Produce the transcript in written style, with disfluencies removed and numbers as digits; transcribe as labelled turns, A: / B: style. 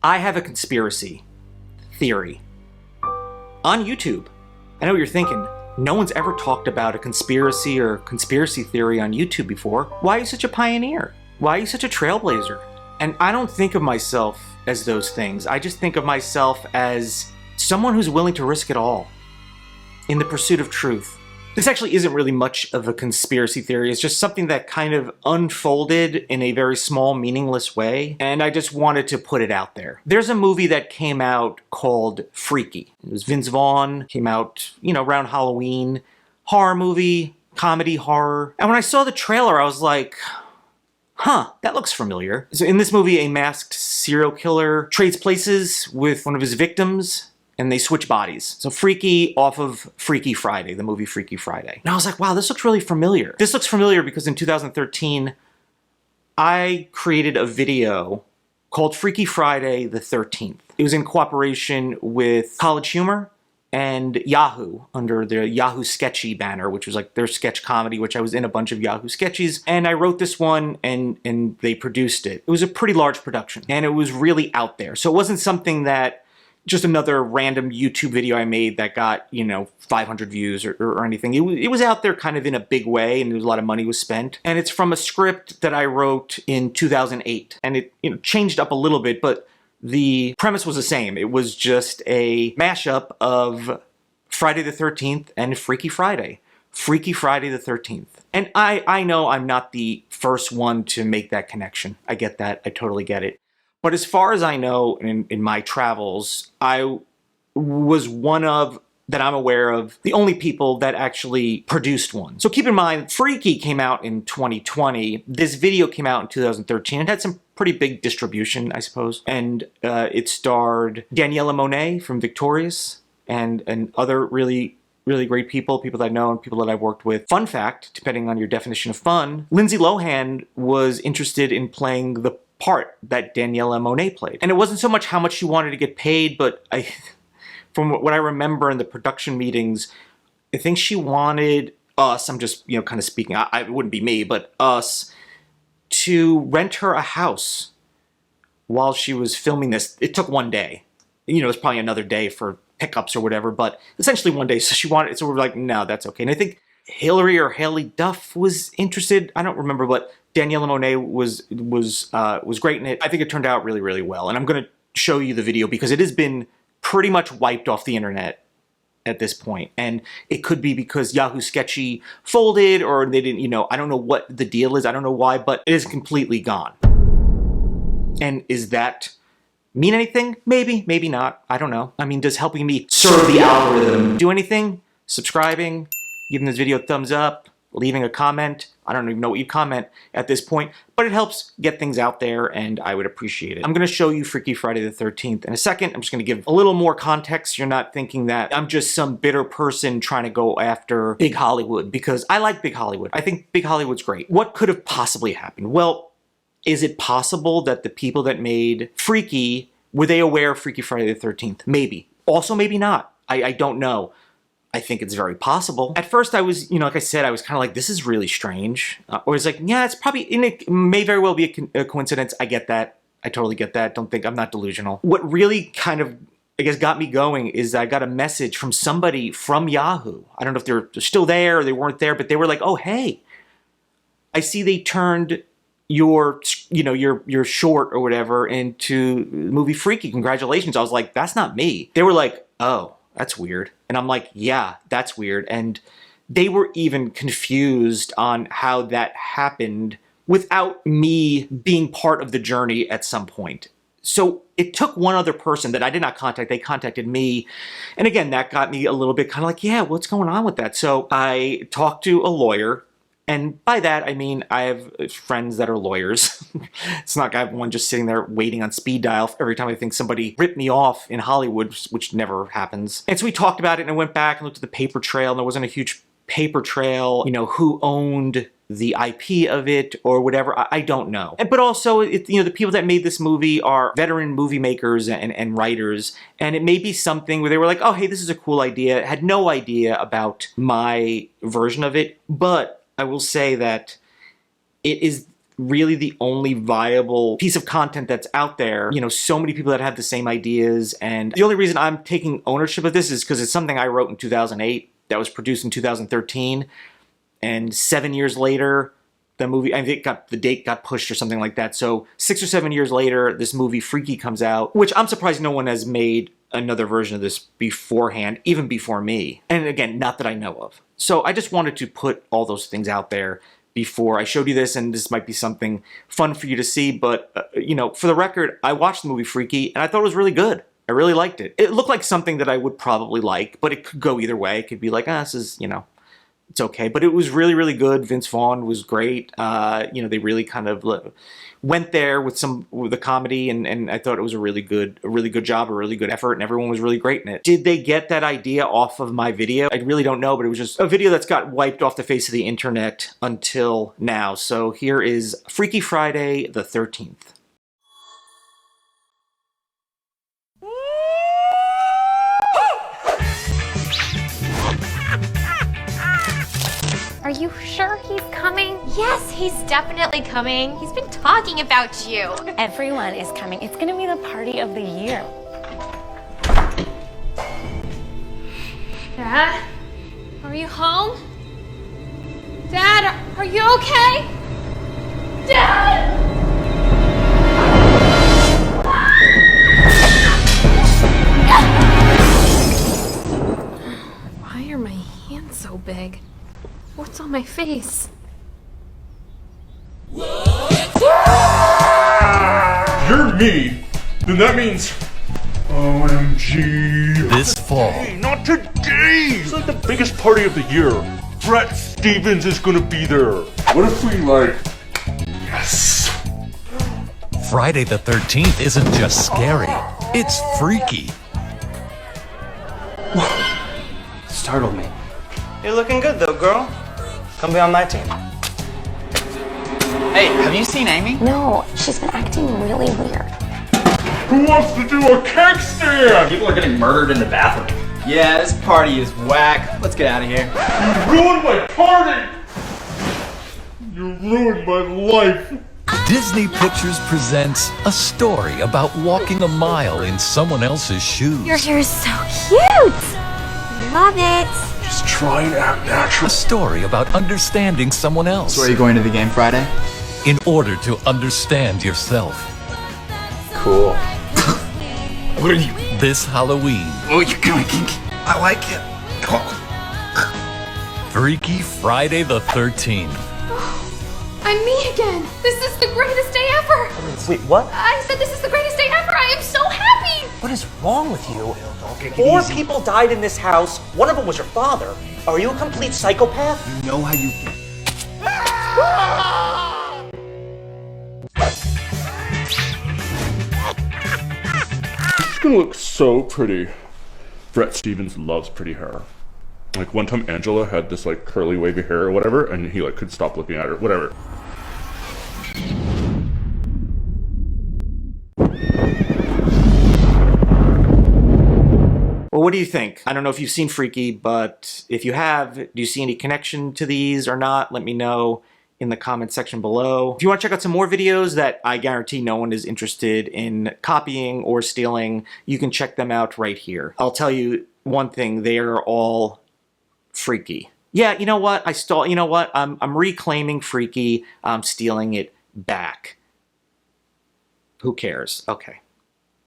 A: I have a conspiracy theory on YouTube. I know what you're thinking. No one's ever talked about a conspiracy or conspiracy theory on YouTube before. Why are you such a pioneer? Why are you such a trailblazer? And I don't think of myself as those things. I just think of myself as someone who's willing to risk it all in the pursuit of truth. This actually isn't really much of a conspiracy theory. It's just something that kind of unfolded in a very small, meaningless way, and I just wanted to put it out there. There's a movie that came out called Freaky. It was Vince Vaughn, came out, around Halloween. Horror movie, comedy horror. And when I saw the trailer, I was like, huh, that looks familiar. So in this movie, a masked serial killer trades places with one of his victims, and they switch bodies. So Freaky off of Freaky Friday, the movie Freaky Friday. And I was like, wow, this looks really familiar. This looks familiar because in 2013, I created a video called Freaky Friday the 13th. It was in cooperation with College Humor and Yahoo under the Yahoo Sketchy banner, which was like their sketch comedy, which I was in a bunch of Yahoo sketches. And I wrote this one and they produced it. It was a pretty large production and it was really out there. So it wasn't something that just another random YouTube video I made that got, 500 views or anything. It was out there kind of in a big way, and there was a lot of money was spent. And it's from a script that I wrote in 2008. And it changed up a little bit, but the premise was the same. It was just a mashup of Friday the 13th and Freaky Friday. Freaky Friday the 13th. And I know I'm not the first one to make that connection. I get that. I totally get it. But as far as I know, in my travels, I was one of, that I'm aware of, the only people that actually produced one. So keep in mind, Freaky came out in 2020. This video came out in 2013. It had some pretty big distribution, I suppose. And it starred Daniella Monet from Victorious and other really great people that I know and people that I've worked with. Fun fact, depending on your definition of fun, Lindsay Lohan was interested in playing the part that Daniella Monet played. And it wasn't so much how much she wanted to get paid, but from what I remember in the production meetings, I think she wanted us, I'm just, kind of speaking, it wouldn't be me, but us, to rent her a house while she was filming this. It took one day. It was probably another day for pickups or whatever, but essentially one day. So she wanted, so we're like, no, that's okay. And I think Hillary or Haley Duff was interested. I don't remember, but Daniella Monet was great in it. I think it turned out really, really well. And I'm going to show you the video because it has been pretty much wiped off the internet at this point. And it could be because Yahoo Sketchy folded or they didn't, I don't know what the deal is. I don't know why, but it is completely gone. And is that mean anything? Maybe, maybe not. I don't know. I mean, does helping me serve the algorithm do anything? Subscribing, giving this video a thumbs up, leaving a comment. I don't even know what you comment at this point, but it helps get things out there and I would appreciate it. I'm going to show you Freaky Friday the 13th in a second. I'm just going to give a little more context. You're not thinking that I'm just some bitter person trying to go after big Hollywood, because I like big Hollywood. I think big Hollywood's great. What could have possibly happened? Well, is it possible that the people that made Freaky, were they aware of Freaky Friday the 13th? Maybe. Also, maybe not. I don't know. I think it's very possible. At first I was, like I said, I was kind of like, this is really strange. Or it's like, yeah, it's probably, it may very well be a coincidence. I get that. I totally get that. Don't think, I'm not delusional. What really kind of, I guess, got me going is I got a message from somebody from Yahoo. I don't know if they're still there or they weren't there, but they were like, oh, hey, I see they turned your short or whatever into the movie Freaky. Congratulations. I was like, that's not me. They were like, oh, that's weird. And I'm like, yeah, that's weird. And they were even confused on how that happened without me being part of the journey at some point. So it took one other person that I did not contact. They contacted me. And again, that got me a little bit kind of like, yeah, what's going on with that? So I talked to a lawyer. And by that, I mean, I have friends that are lawyers. It's not like I have one just sitting there waiting on speed dial every time I think somebody ripped me off in Hollywood, which never happens. And so we talked about it and I went back and looked at the paper trail and there wasn't a huge paper trail, who owned the IP of it or whatever. I don't know. But also, the people that made this movie are veteran movie makers and writers. And it may be something where they were like, oh, hey, this is a cool idea. Had no idea about my version of it. But I will say that it is really the only viable piece of content that's out there. You know, so many people that have the same ideas, and the only reason I'm taking ownership of this is because it's something I wrote in 2008 that was produced in 2013, and 7 years later, the movie, I think the date got pushed or something like that. So 6 or 7 years later, this movie Freaky comes out, which I'm surprised no one has made another version of this beforehand, even before me. And again, not that I know of. So I just wanted to put all those things out there before I showed you this, and this might be something fun for you to see. But, you know, for the record, I watched the movie Freaky, and I thought it was really good. I really liked it. It looked like something that I would probably like, but it could go either way. It could be like, this is, you know, it's okay. But it was really, really good. Vince Vaughn was great. You know, they really kind of went there with the comedy, and I thought it was a really good job, a really good effort, and everyone was really great in it. Did they get that idea off of my video? I really don't know, but it was just a video that's got wiped off the face of the internet until now. So here is Freaky Friday the 13th.
B: Are you sure he's coming? Yes, he's definitely coming. He's been talking about you.
C: Everyone is coming. It's gonna be the party of the year.
B: Dad, are you home? Dad, are you okay? Dad! Why are my hands so big? What's on my face?
D: You're me, then that means OMG.
E: This fall.
D: Hey, not today! It's like the biggest party of the year. Brett Stevens is gonna be there. What if we, yes!
E: Friday the 13th isn't just scary, it's freaky.
F: Startled me. You're looking good though, girl. Come be on my team. Hey, have you seen Amy?
C: No, she's been acting really weird.
D: Who wants to do a cake stand?
G: People are getting murdered in the bathroom.
F: Yeah, this party is whack. Let's get out of here.
D: You ruined my party! You ruined my life.
E: Disney Pictures presents a story about walking a mile in someone else's shoes.
B: Your hair is so cute! Love it!
D: Just try and act natural.
E: A story about understanding someone else.
F: So are you going to the game Friday?
E: In order to understand yourself.
F: Cool. What are you?
E: This Halloween.
F: Oh, you're kind of kinky. I like it.
E: Freaky Friday the 13th.
B: I'm me again! This is the greatest day ever!
H: Wait, what?
B: I said this is the greatest day ever! I am so happy!
H: What is wrong with you? 4 people died in this house. One of them was your father. Are you a complete psychopath?
F: You know how you...
D: It's gonna look so pretty. Brett Stevens loves pretty hair. Like one time Angela had this curly wavy hair or whatever, and he couldn't stop looking at her, whatever.
A: Well, what do you think? I don't know if you've seen Freaky, but if you have, do you see any connection to these or not? Let me know in the comment section below. If you want to check out some more videos that I guarantee no one is interested in copying or stealing, you can check them out right here. I'll tell you one thing, they are all freaky. Yeah, you know what? You know what? I'm reclaiming Freaky. I'm stealing it back. Who cares? Okay.